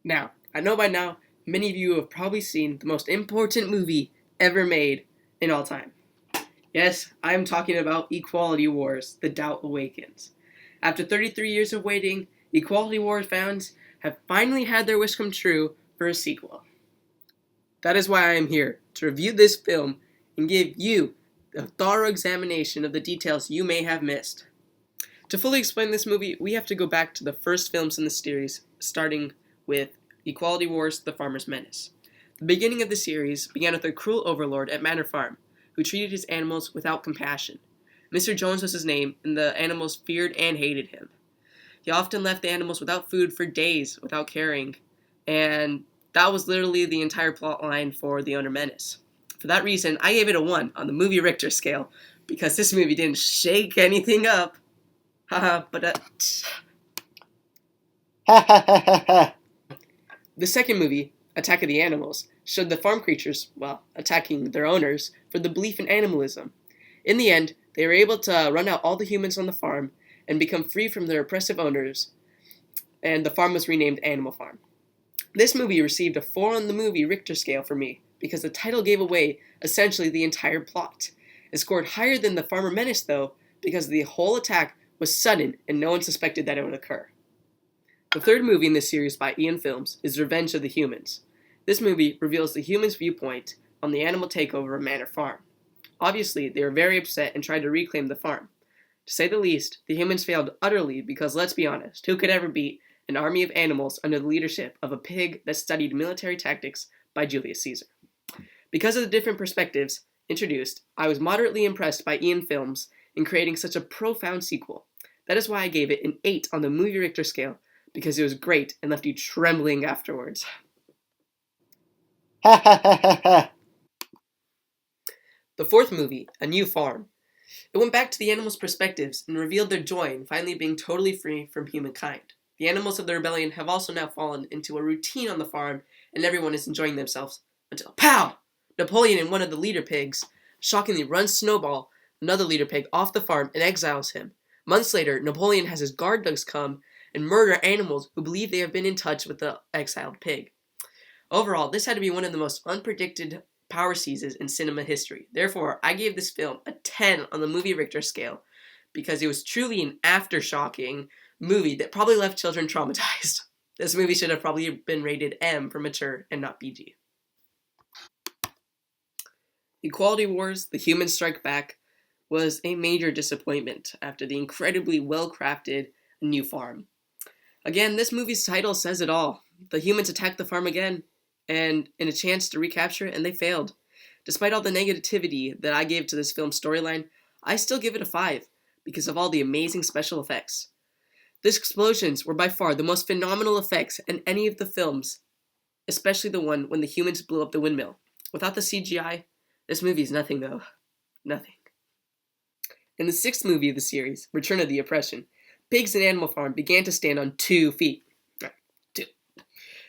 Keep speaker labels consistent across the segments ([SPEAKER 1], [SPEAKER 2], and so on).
[SPEAKER 1] Now, I know by now, many of you have probably seen the most important movie ever made in all time. Yes, I am talking about Equality Wars: The Doubt Awakens. After 33 years of waiting, Equality Wars fans have finally had their wish come true for a sequel. That is why I am here, to review this film and give you a thorough examination of the details you may have missed. To fully explain this movie, we have to go back to the first films in the series, starting with Equality Wars: The Farmer's Menace. The beginning of the series began with a cruel overlord at Manor Farm, who treated his animals without compassion. Mr. Jones was his name, and the animals feared and hated him. He often left the animals without food for days without caring, and that was literally the entire plot line for The Owner Menace. For that reason, I gave it a 1 on the movie Richter scale, because this movie didn't shake anything up. Haha, but the second movie, Attack of the Animals, showed the farm creatures, well, attacking their owners for the belief in animalism. In the end, they were able to run out all the humans on the farm and become free from their oppressive owners, and the farm was renamed Animal Farm. This movie received a 4 on the movie Richter scale for me, because the title gave away essentially the entire plot. It scored higher than The Farmer Menace, though, because the whole attack was sudden and no one suspected that it would occur. The third movie in this series by Eon Films is Revenge of the Humans. This movie reveals the humans' viewpoint on the animal takeover of Manor Farm. Obviously, they were very upset and tried to reclaim the farm. To say the least, the humans failed utterly because, let's be honest, who could ever beat an army of animals under the leadership of a pig that studied military tactics by Julius Caesar? Because of the different perspectives introduced, I was moderately impressed by Eon Films in creating such a profound sequel. That is why I gave it an 8 on the movie Richter scale, because it was great and left you trembling afterwards. The fourth movie, A New Farm. It went back to the animals' perspectives and revealed their joy in finally being totally free from humankind. The animals of the rebellion have also now fallen into a routine on the farm, and everyone is enjoying themselves until POW! Napoleon and one of the leader pigs shockingly runs Snowball, another leader pig, off the farm and exiles him. Months later, Napoleon has his guard dogs come and murder animals who believe they have been in touch with the exiled pig. Overall, this had to be one of the most unpredicted power seizes in cinema history. Therefore, I gave this film a 10 on the movie Richter scale, because it was truly an aftershocking movie that probably left children traumatized. This movie should have probably been rated M for mature and not PG. Equality Wars: The Humans Strike Back was a major disappointment after the incredibly well-crafted New Farm. Again, this movie's title says it all. The humans attacked the farm again, and in a chance to recapture it, and they failed. Despite all the negativity that I gave to this film's storyline, I still give it a 5, because of all the amazing special effects. These explosions were by far the most phenomenal effects in any of the films, especially the one when the humans blew up the windmill. Without the CGI, this movie is nothing though. Nothing. In the sixth movie of the series, Return of the Oppression, pigs in Animal Farm began to stand on 2 feet. Two.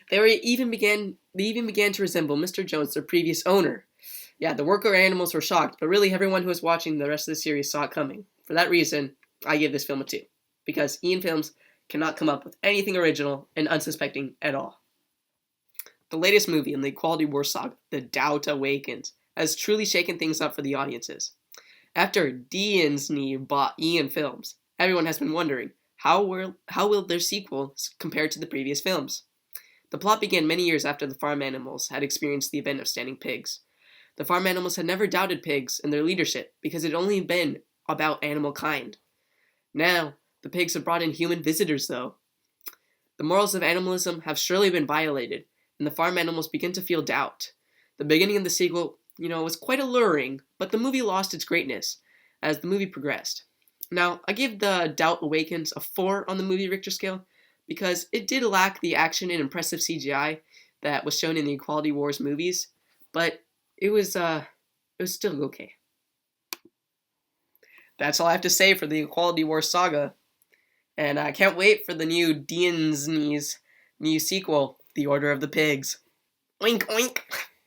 [SPEAKER 1] They even began to resemble Mr. Jones, their previous owner. Yeah, the worker animals were shocked, but really everyone who was watching the rest of the series saw it coming. For that reason, I give this film a 2, because Eon Films cannot come up with anything original and unsuspecting at all. The latest movie in the Equality Wars saga, The Doubt Awakens, has truly shaken things up for the audiences. After Disney bought Eon Films, everyone has been wondering, how will their sequel compare to the previous films? The plot began many years after the farm animals had experienced the event of standing pigs. The farm animals had never doubted pigs and their leadership, because it had only been about animal kind. Now, the pigs have brought in human visitors, though. The morals of animalism have surely been violated, and the farm animals begin to feel doubt. The beginning of the sequel, was quite alluring, but the movie lost its greatness as the movie progressed. Now, I give The Doubt Awakens a 4 on the movie Richter scale, because it did lack the action and impressive CGI that was shown in the Equality Wars movies, but it was still okay. That's all I have to say for the Equality Wars saga, and I can't wait for the new Disney's new sequel, The Order of the Pigs. Oink oink!